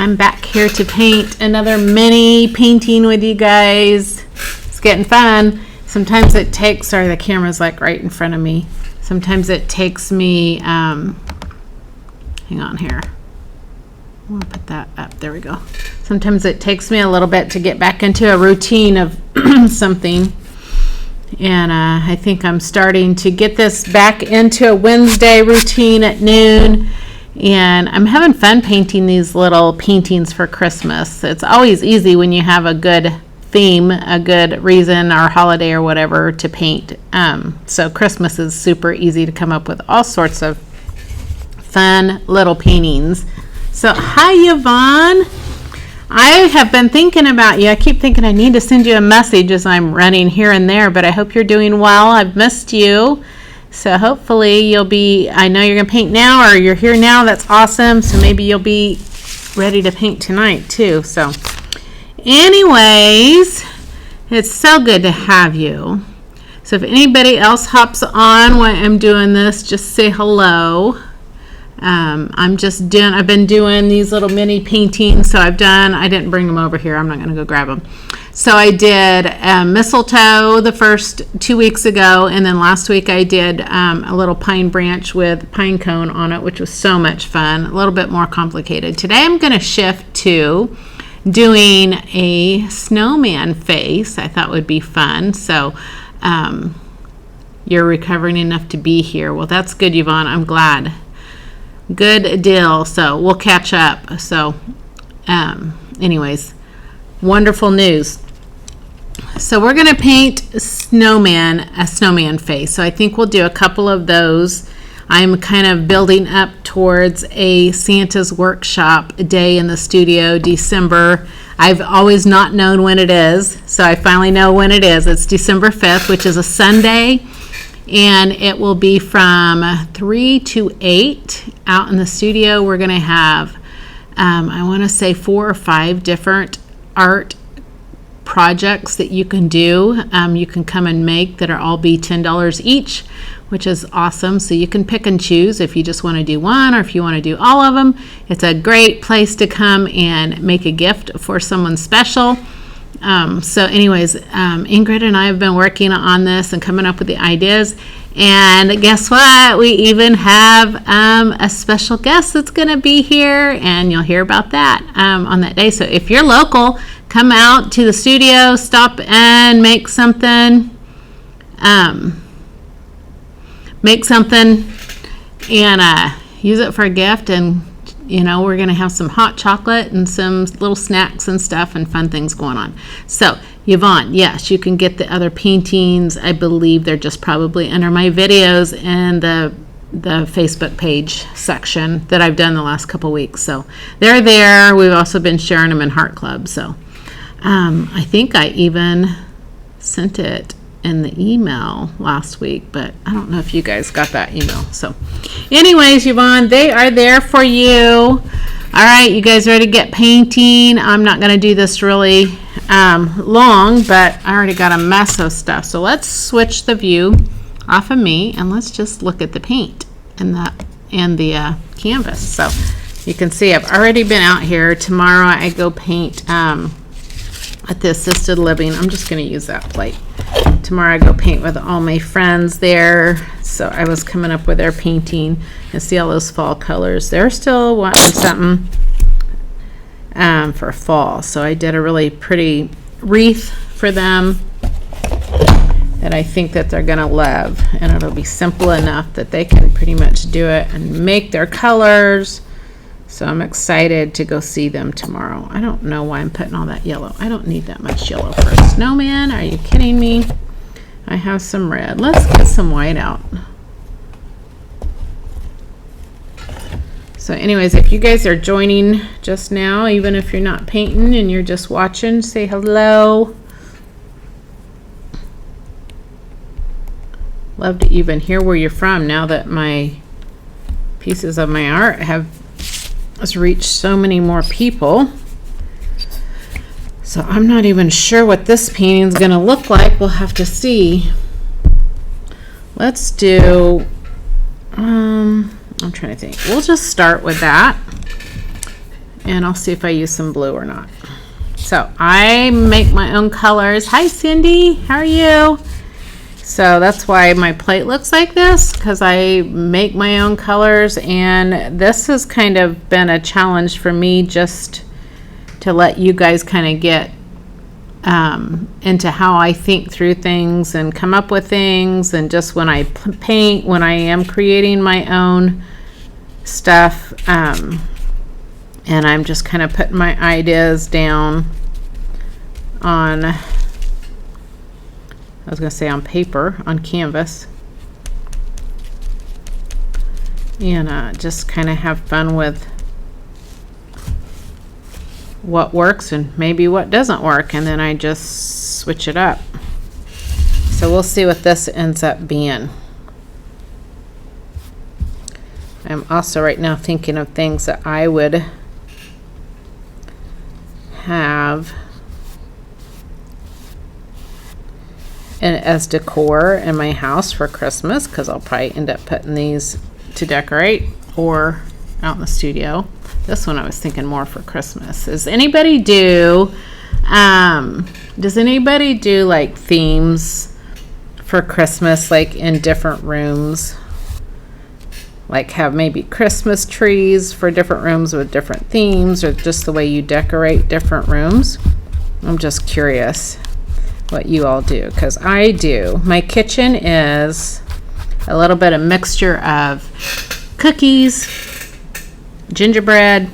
I'm back here to paint another mini painting with you guys. It's getting fun. Sometimes it takes, sorry, the camera's like right in front of me. Sometimes it takes me, hang on here. I'm gonna put that up, there we go. Sometimes it takes me a little bit to get back into a routine of something. And I think I'm starting to get this back into a Wednesday routine at noon. And I'm having fun painting these little paintings for Christmas. It's always easy when you have a good theme, a good reason or holiday or whatever to paint. So Christmas is super easy to come up with all sorts of fun little paintings. So hi Yvonne. I have been thinking about you. I keep thinking I need to send you a message as I'm running here and there, but I hope you're doing well. I've missed you. So hopefully you'll be, I know you're going to paint now or you're here now. That's awesome. So maybe you'll be ready to paint tonight too. So anyways, it's so good to have you. So if anybody else hops on while I'm doing this, just say hello. I've been doing these little mini paintings. So I didn't bring them over here. I'm not going to go grab them. So I did mistletoe the first 2 weeks ago, and then last week I did a little pine branch with pine cone on it, which was so much fun, a little bit more complicated. Today I'm going to shift to doing a snowman face. I thought would be fun. So you're recovering enough to be here. Well, that's good, Yvonne. I'm glad. Good deal. So we'll catch up. So anyways, wonderful news. So we're going to paint a snowman face. So I think we'll do a couple of those. I'm kind of building up towards a Santa's workshop day in the studio, December. I've always not known when it is, so I finally know when it is. It's December 5th, which is a Sunday, and it will be from 3 to 8 out in the studio. We're going to have, I want to say 4 or 5 different art projects that you can do. You can come and make that are all be $10 each, which is awesome. So you can pick and choose if you just want to do one or if you want to do all of them. It's a great place to come and make a gift for someone special. So anyways, Ingrid and I have been working on this and coming up with the ideas. And guess what? We even have a special guest that's going to be here, and you'll hear about that on that day. So if you're local, come out to the studio, stop and make something. And use it for a gift. And we're going to have some hot chocolate and some little snacks and stuff and fun things going on. So Yvonne, yes, you can get the other paintings. I believe they're just probably under my videos in the Facebook page section that I've done the last couple weeks. So they're there. We've also been sharing them in Heart Club. So I think I even sent it in the email last week, but I don't know if you guys got that email. So anyways, Yvonne, they are there for you. All right, you guys ready to get painting? I'm not going to do this really long, but I already got a mess of stuff. So let's switch the view off of me and let's just look at the paint and the canvas. So you can see I've already been out here. Tomorrow I go paint at the assisted living. I'm just going to use that plate. Tomorrow I go paint with all my friends there. So I was coming up with their painting and see all those fall colors. They're still wanting something for fall. So I did a really pretty wreath for them that I think that they're going to love. And it'll be simple enough that they can pretty much do it and make their colors. So I'm excited to go see them tomorrow. I don't know why I'm putting all that yellow. I don't need that much yellow for a snowman. Are you kidding me? I have some red. Let's get some white out. So anyways, if you guys are joining just now, even if you're not painting and you're just watching, say hello. Love to even hear where you're from now that my pieces of my art have reached so many more people. So I'm not even sure what this painting is going to look like. We'll have to see. Let's do, I'm trying to think. We'll just start with that. And I'll see if I use some blue or not. So I make my own colors. Hi, Cindy. How are you? So that's why my plate looks like this, because I make my own colors. And this has kind of been a challenge for me, just to let you guys kind of get into how I think through things and come up with things. And just when I paint, when I am creating my own stuff, and I'm just kind of putting my ideas down on, I was going to say on paper, on canvas, and just kind of have fun with what works and maybe what doesn't work, and then I just switch it up. So we'll see what this ends up being. I'm also right now thinking of things that I would have and as decor in my house for Christmas, because I'll probably end up putting these to decorate or out in the studio. This one I was thinking more for Christmas. Does anybody do like themes for Christmas, like in different rooms? Like have maybe Christmas trees for different rooms with different themes, or just the way you decorate different rooms? I'm just curious what you all do, because I do. My kitchen is a little bit of mixture of cookies, gingerbread,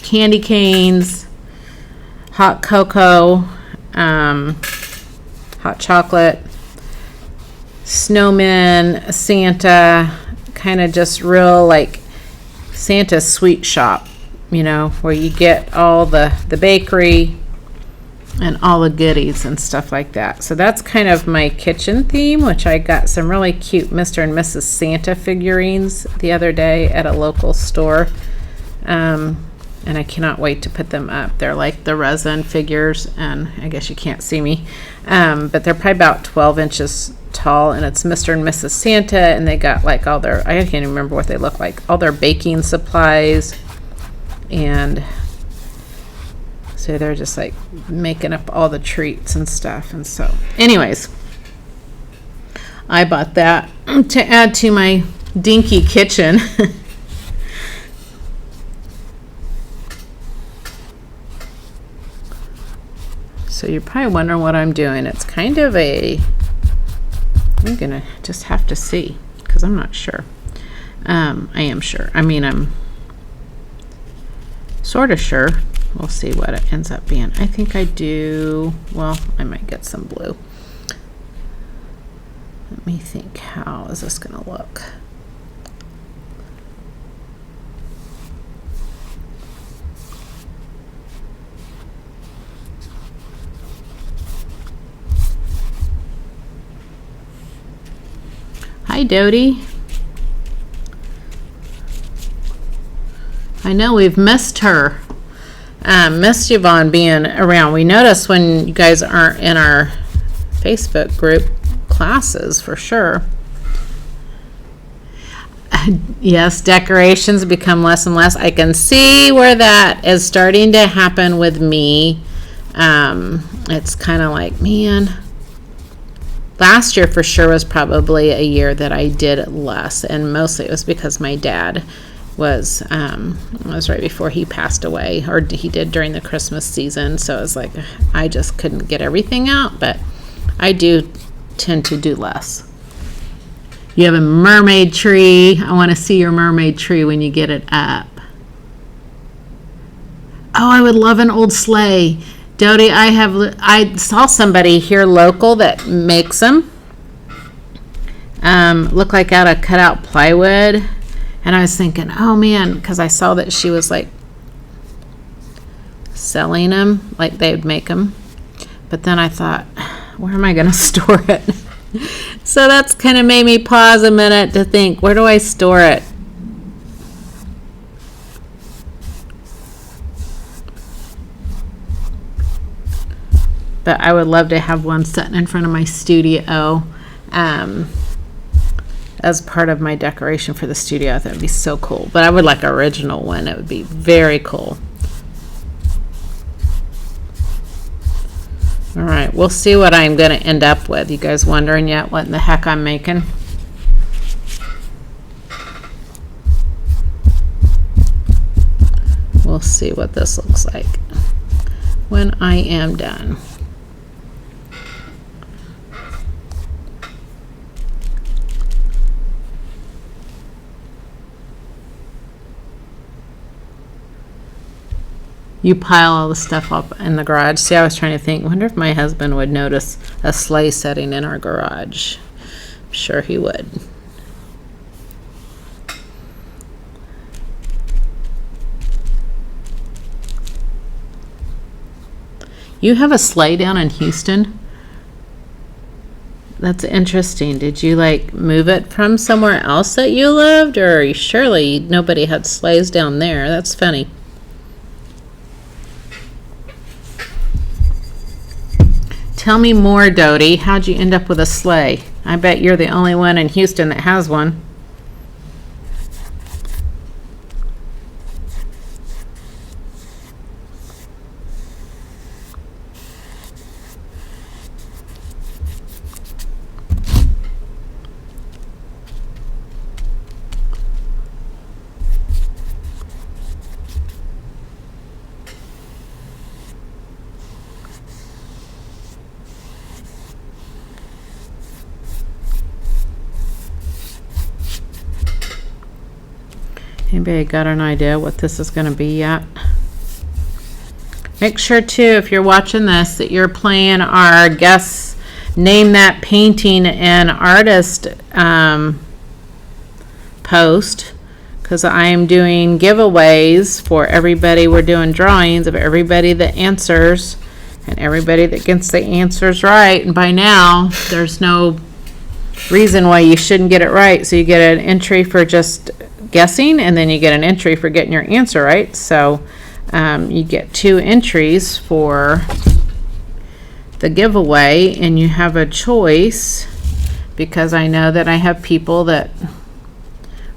candy canes, hot cocoa, hot chocolate, snowman, Santa, kind of just real like Santa's sweet shop, you know, where you get all the bakery and all the goodies and stuff like that. So that's kind of my kitchen theme, which I got some really cute Mr. and Mrs. Santa figurines the other day at a local store. And I cannot wait to put them up. They're like the resin figures, and I guess you can't see me, but they're probably about 12 inches tall, and it's Mr. and Mrs. Santa, and they got like all their, I can't even remember what they look like, all their baking supplies, and so they're just like making up all the treats and stuff. And so anyways, I bought that to add to my dinky kitchen. So you're probably wondering what I'm doing. It's kind of I'm gonna just have to see, because I'm not sure. I am sure. I mean, I'm sort of sure. We'll see what it ends up being. I think I do, well, I might get some blue. Let me think, how is this gonna look? Hi, Dodie. I know we've missed her. Missed Yvonne being around. We notice when you guys aren't in our Facebook group classes, for sure. Yes, decorations become less and less. I can see where that is starting to happen with me. It's kind of like, man, last year for sure was probably a year that I did less, and mostly it was because my dad was it was right before he passed away, or he did during the Christmas season, so it was like I just couldn't get everything out, but I do tend to do less. You have a mermaid tree. I want to see your mermaid tree when you get it up. Oh, I would love an old sleigh. Dodie, I saw somebody here local that makes them. Look like out of cut out plywood. And I was thinking, oh man, because I saw that she was like selling them, like they would make them. But then I thought, where am I going to store it? So that's kind of made me pause a minute to think, where do I store it? But I would love to have one sitting in front of my studio. as part of my decoration for the studio. I thought it would be so cool. But I would like an original one. It would be very cool. All right, we'll see what I'm going to end up with. You guys wondering yet what in the heck I'm making? We'll see what this looks like when I am done. You pile all the stuff up in the garage. See, I was trying to think, wonder if my husband would notice a sleigh setting in our garage. I'm sure he would. You have a sleigh down in Houston? That's interesting. Did you like move it from somewhere else that you lived, or surely nobody had sleighs down there? That's funny. Tell me more, Dodie. How'd you end up with a sleigh? I bet you're the only one in Houston that has one. Anybody got an idea what this is going to be yet? Make sure too, if you're watching this, that you're playing our Guess Name That Painting and Artist post, because I am doing giveaways for everybody. We're doing drawings of everybody that answers and everybody that gets the answers right. And by now, there's no reason why you shouldn't get it right. So you get an entry for just guessing, and then you get an entry for getting your answer right. So you get 2 entries for the giveaway, and you have a choice, because I know that I have people that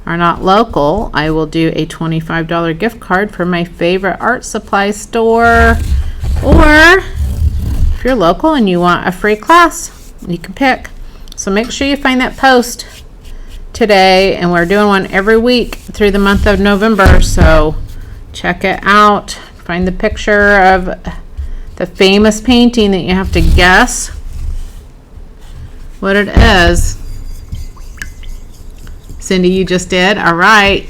are not local. I will do a $25 gift card for my favorite art supply store, or if you're local and you want a free class, you can pick. So make sure you find that post today, and we're doing one every week through the month of November, so check it out. Find the picture of the famous painting that you have to guess what it is. Cindy, you just did? All right.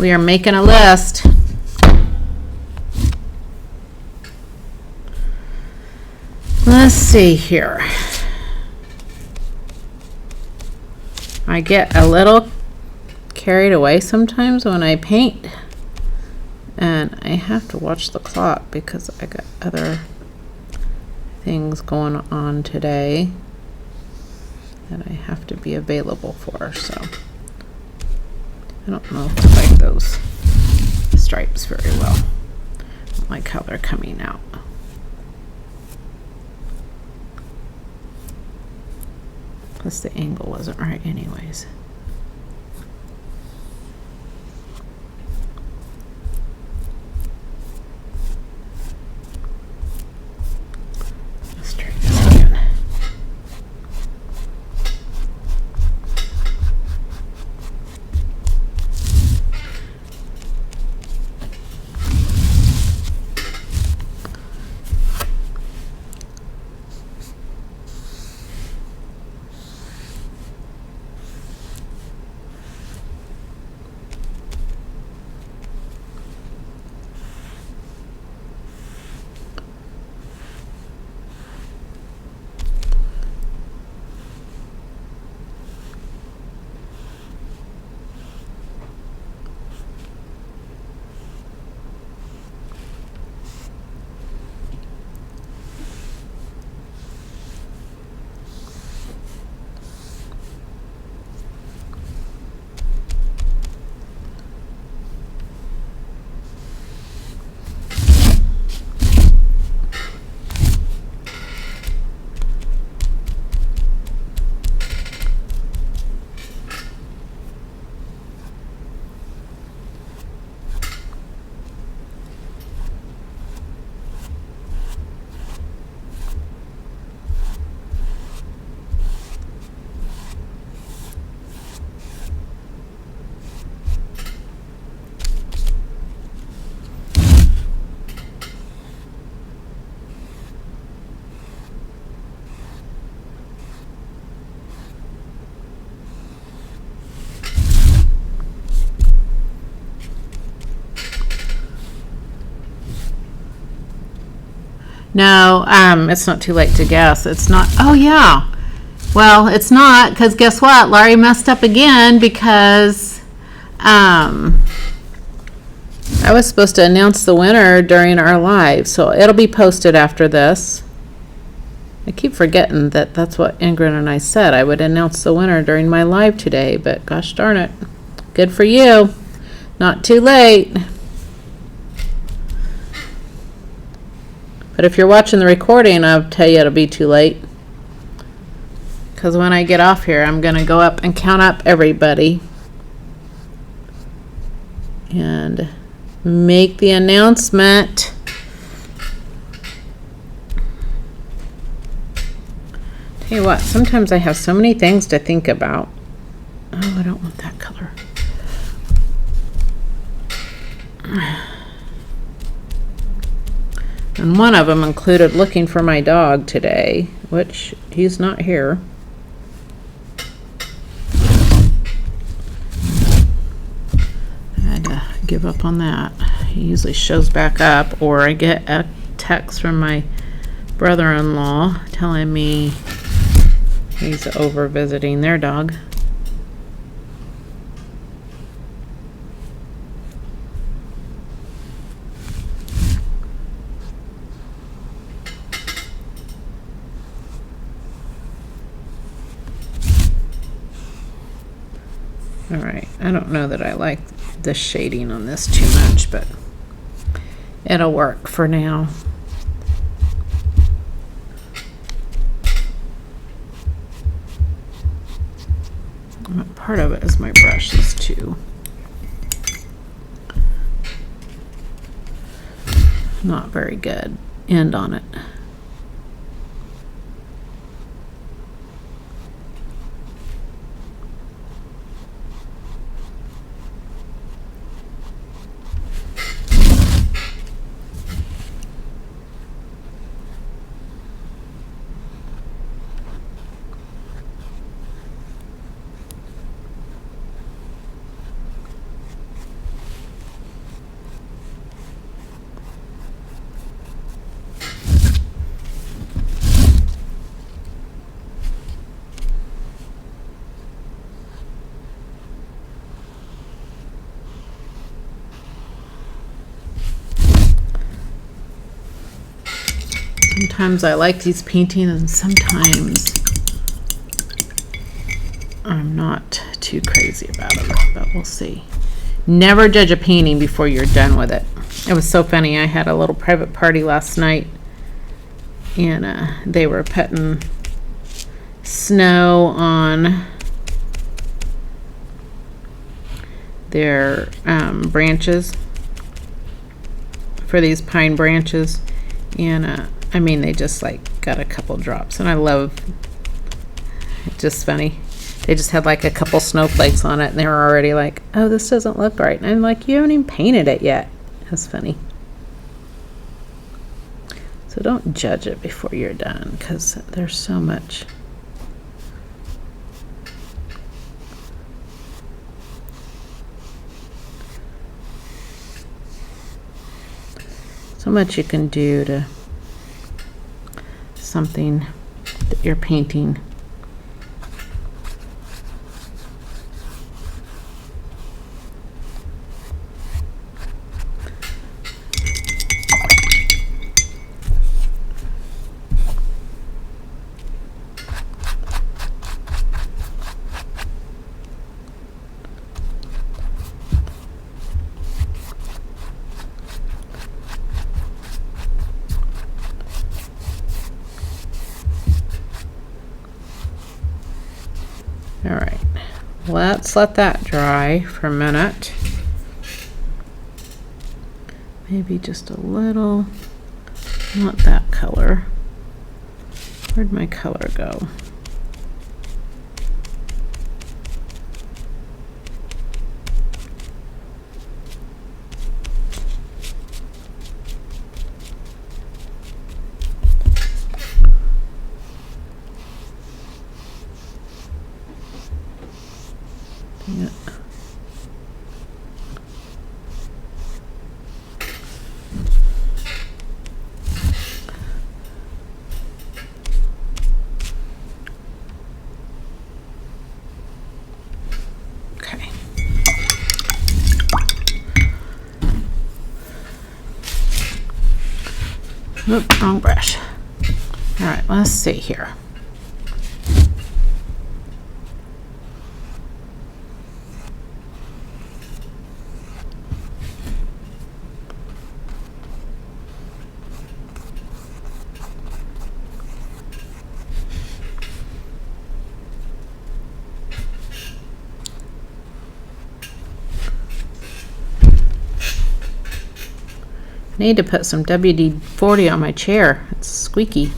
We are making a list. Let's see here. I get a little carried away sometimes when I paint, and I have to watch the clock because I got other things going on today that I have to be available for. So I don't know if I like those stripes very well. I don't like how they're coming out. Plus the angle wasn't right anyways. Let's try this again. No, it's not too late to guess. It's not. Oh, yeah. Well, it's not, because guess what? Laurie messed up again because I was supposed to announce the winner during our live, so it'll be posted after this. I keep forgetting that that's what Ingrid and I said. I would announce the winner during my live today, but gosh darn it. Good for you. Not too late. But if you're watching the recording, I'll tell you it'll be too late. Because when I get off here, I'm going to go up and count up everybody. And make the announcement. Tell you what, sometimes I have so many things to think about. Oh, I don't want that color. And one of them included looking for my dog today, which he's not here. I had to give up on that. He usually shows back up, or I get a text from my brother-in-law telling me he's over visiting their dog. All right, I don't know that I like the shading on this too much, but it'll work for now. Part of it is my brushes too. Not very good end on it. Sometimes I like these paintings, and sometimes I'm not too crazy about them, but we'll see. Never judge a painting before you're done with it. It was so funny. I had a little private party last night, and they were putting snow on their branches for these pine branches, and I mean, they just like got a couple drops, and I love, it's just funny. They just had like a couple snowflakes on it, and they were already like, oh, this doesn't look right. And I'm like, you haven't even painted it yet. That's funny. So don't judge it before you're done, because there's so much. So much you can do to something that you're painting. All right, let's let that dry for a minute. Maybe just a little, not that color. Where'd my color go? Yeah. Oop, wrong brush. All right, let's see here. Need to put some WD-40 on my chair. It's squeaky.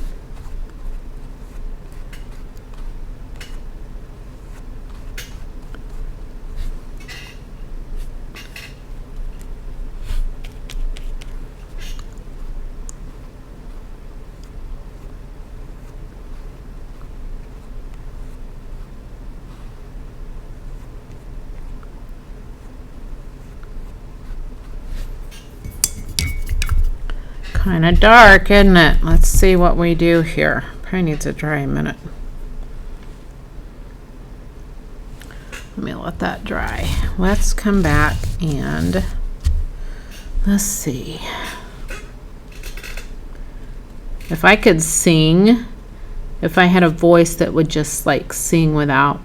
Kind of dark, isn't it? Let's see what we do here. Probably needs to dry a minute. Let me let that dry. Let's come back and let's see. If I could sing, if I had a voice that would just like sing without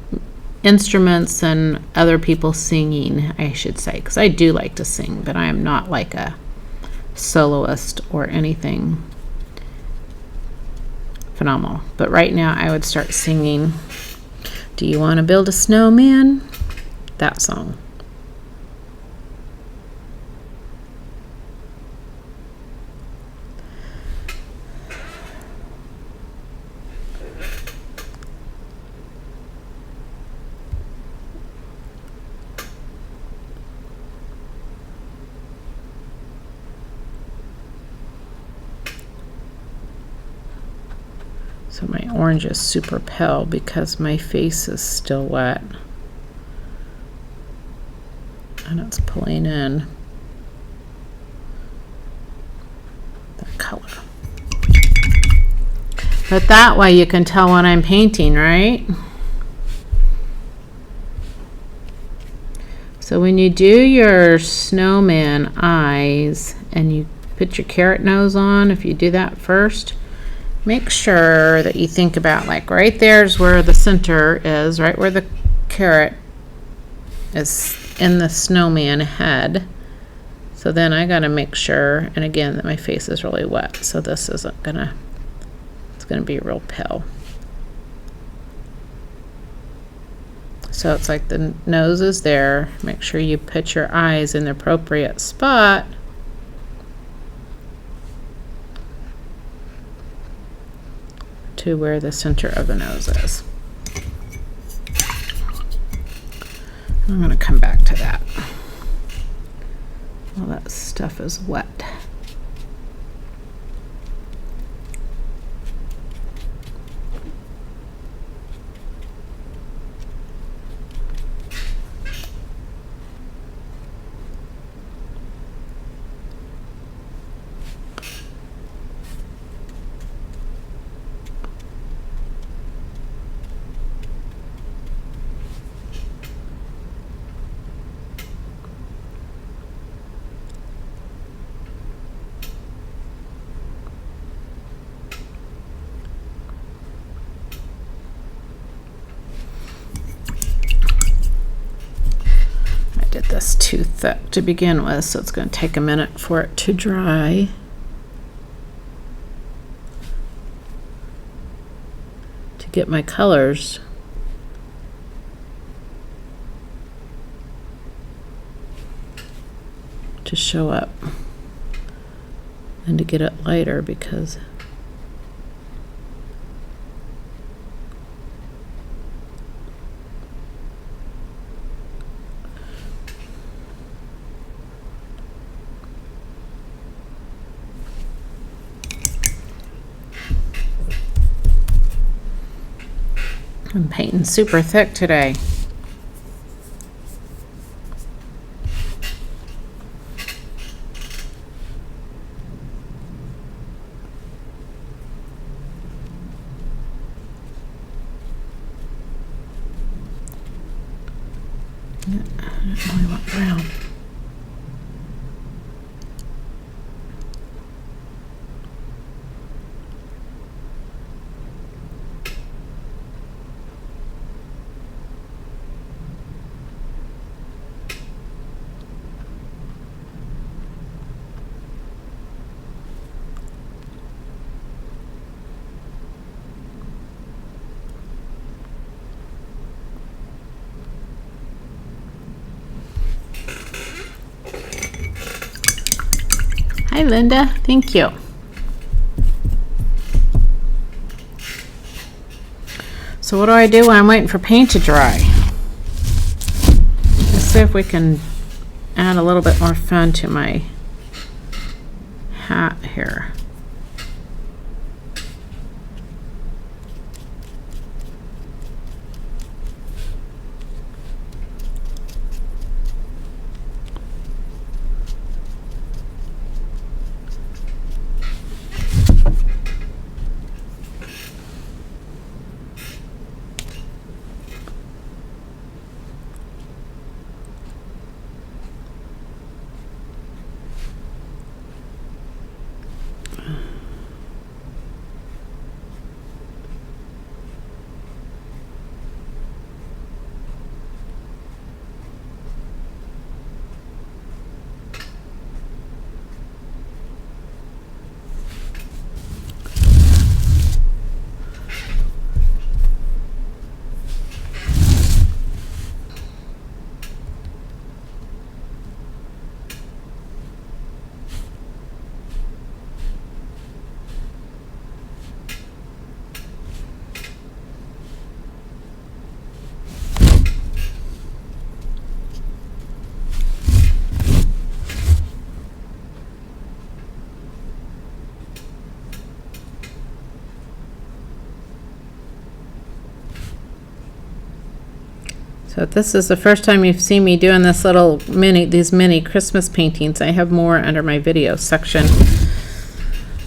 instruments and other people singing, I should say, because I do like to sing, but I am not like a soloist or anything phenomenal. But right now I would start singing Do You Want to Build a Snowman? That song. So my orange is super pale because my face is still wet and it's pulling in that color. But that way you can tell when I'm painting, right? So when you do your snowman eyes and you put your carrot nose on, if you do that first, make sure that you think about, like, right there's where the center is, right where the carrot is in the snowman head. So then I gotta make sure, and again, that my face is really wet, so this isn't gonna, it's gonna be real pale. So it's like the nose is there. Make sure you put your eyes in the appropriate spot. To where the center of the nose is. I'm going to come back to that. All that stuff is wet. This too thick to begin with, so it's going to take a minute for it to dry. To get my colors to show up and to get it lighter, because I'm painting super thick today. I don't really want brown. Hi, Linda. Thank you. So what do I do when I'm waiting for paint to dry? Let's see if we can add a little bit more fun to my hat here. So if this is the first time you've seen me doing these mini Christmas paintings, I have more under my video section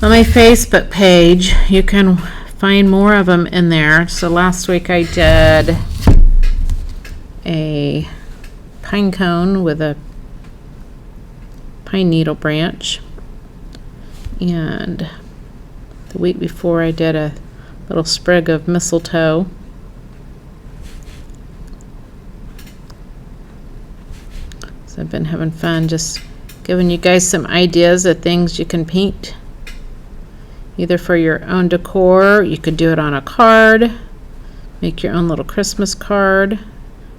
on my Facebook page. You can find more of them in there. So last week I did a pine cone with a pine needle branch, and the week before I did a little sprig of mistletoe. I've been having fun just giving you guys some ideas of things you can paint, either for your own decor. You could do it on a card, make your own little Christmas card,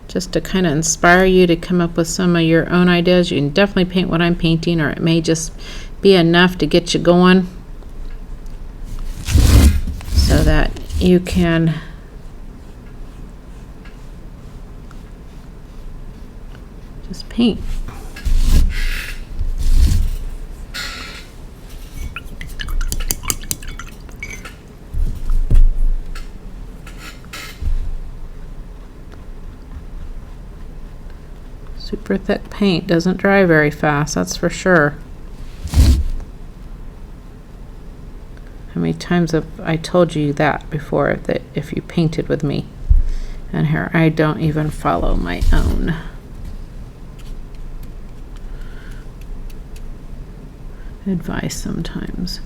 just to kind of inspire you to come up with some of your own ideas. You can definitely paint what I'm painting, or it may just be enough to get you going so that you can just paint. Super thick paint doesn't dry very fast, that's for sure. How many times have I told you that before, that if you painted with me? And here, I don't even follow my own advice sometimes.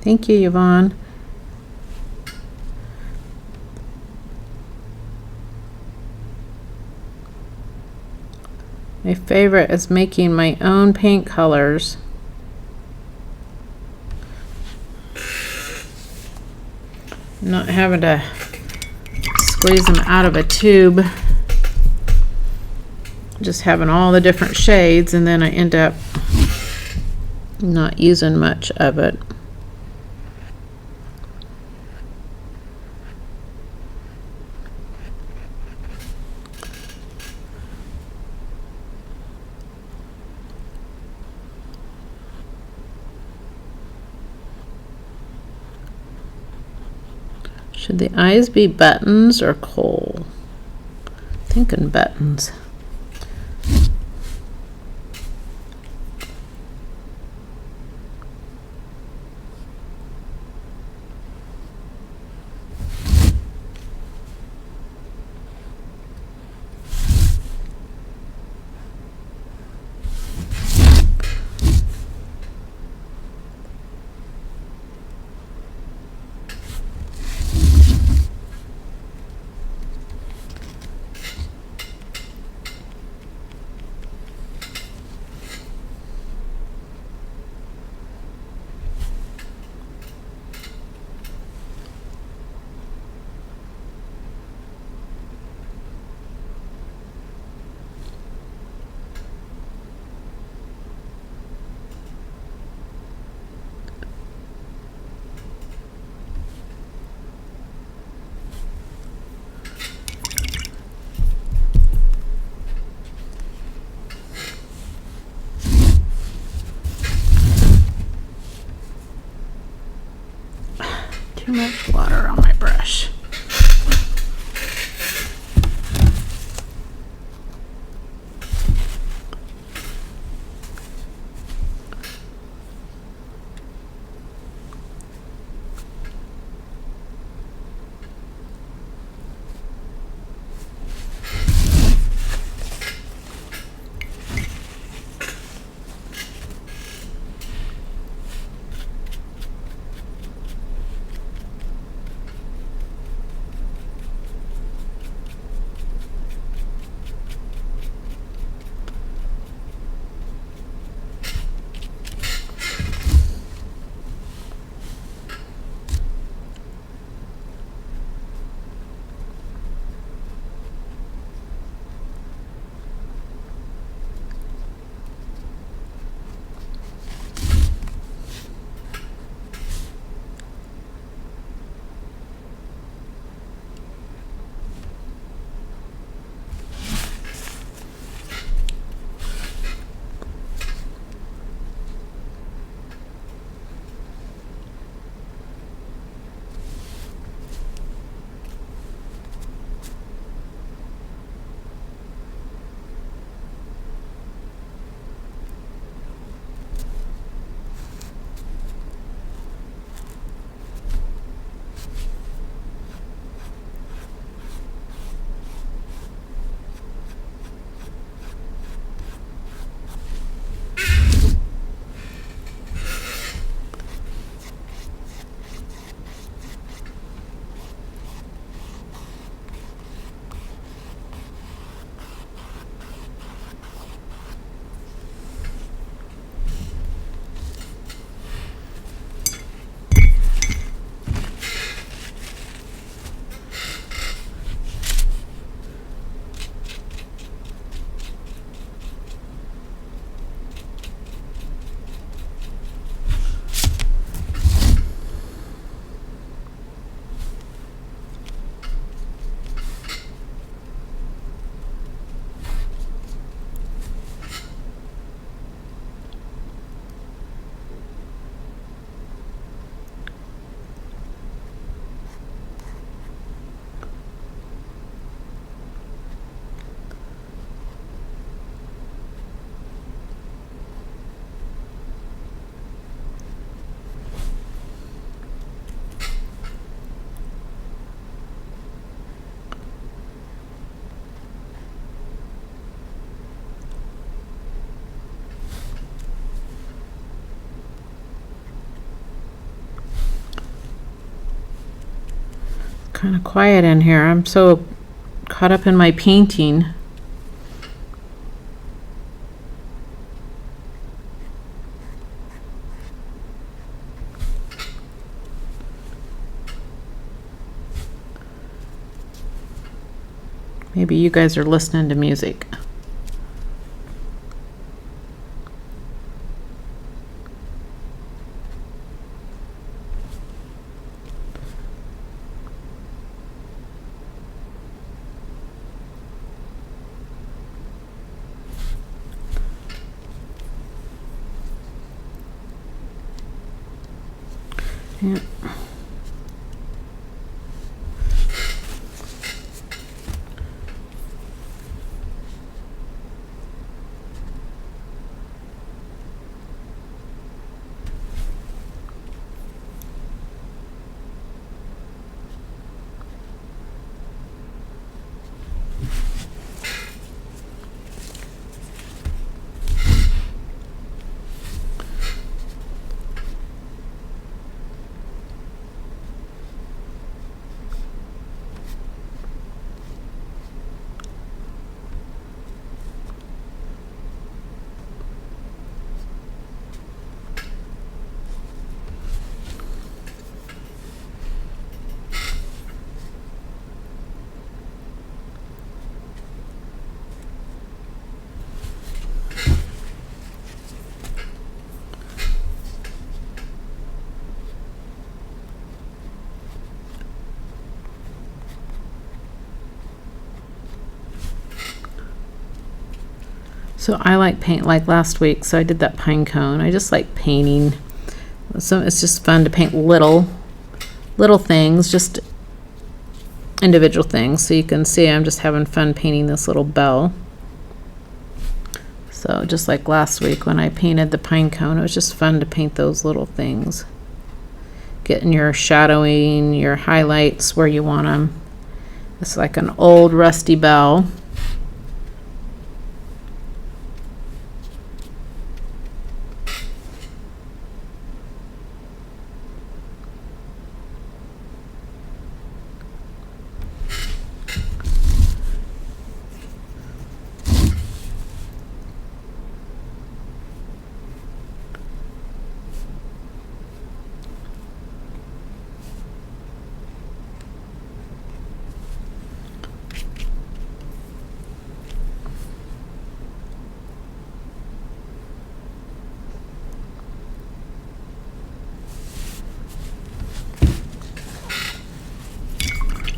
Thank you, Yvonne. My favorite is making my own paint colors. Not having to squeeze them out of a tube. Just having all the different shades, and then I end up not using much of it. Should the eyes be buttons or coal? Thinking buttons. Too much water on my brush. kind of quiet in here. I'm so caught up in my painting. Maybe you guys are listening to music. Yeah. So I like paint like last week, so I did that pine cone. I just like painting. So it's just fun to paint little things, just individual things. So you can see I'm just having fun painting this little bell. So just like last week when I painted the pine cone, it was just fun to paint those little things. Getting your shadowing, your highlights where you want them. It's like an old rusty bell.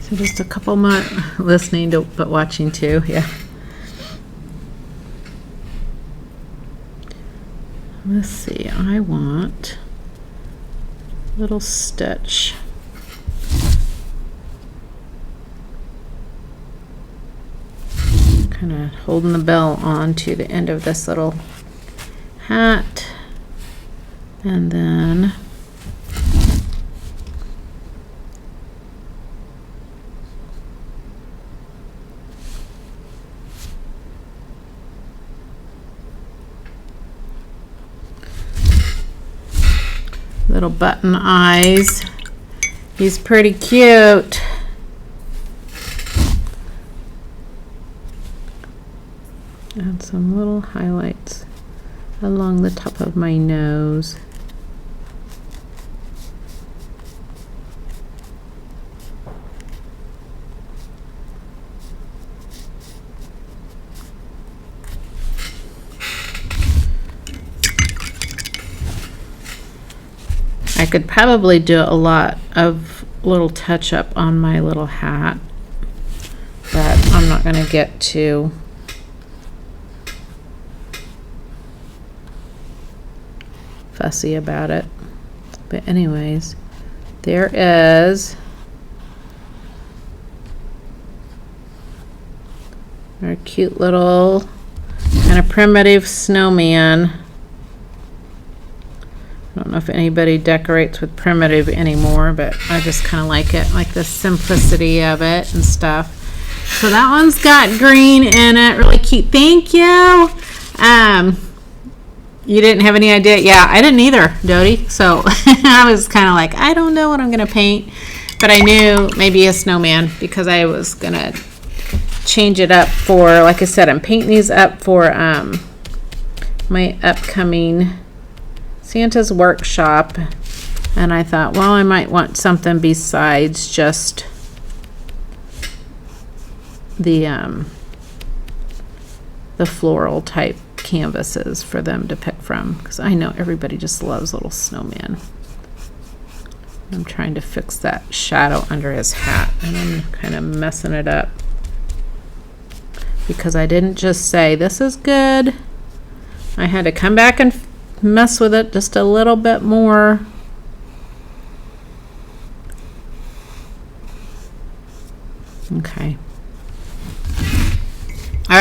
So just a couple more listening to, but watching too, yeah. Let's see, I want a little stitch. Kind of holding the bell on to the end of this little hat. And then little button eyes. He's pretty cute. And some little highlights along the top of my nose. I could probably do a lot of little touch up on my little hat, but I'm not going to get too fussy about it. But anyways, there is our cute little kind of primitive snowman. I don't know if anybody decorates with primitive anymore, but I just kind of like it, like the simplicity of it and stuff. So that one's got green in it, really cute. Thank you. You didn't have any idea? Yeah, I didn't either, Dodie. So I was kind of like, I don't know what I'm going to paint. but I knew maybe a snowman because I was going to change it up for, like I said, I'm painting these up for my upcoming Santa's workshop. And I thought, well, I might want something besides just the floral type canvases for them to pick from, because I know everybody just loves little snowman. I'm trying to fix that shadow under his hat, and I'm kind of messing it up because I didn't just say this is good. I had to come back and mess with it just a little bit more. Okay. All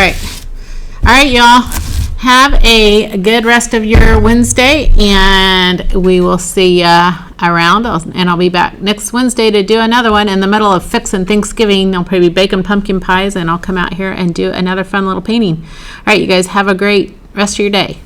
right, y'all. Have a good rest of your Wednesday, and we will see ya around. And I'll be back next Wednesday to do another one in the middle of fixing Thanksgiving. I'll probably be baking pumpkin pies, and I'll come out here and do another fun little painting. All right, you guys have a great rest of your day.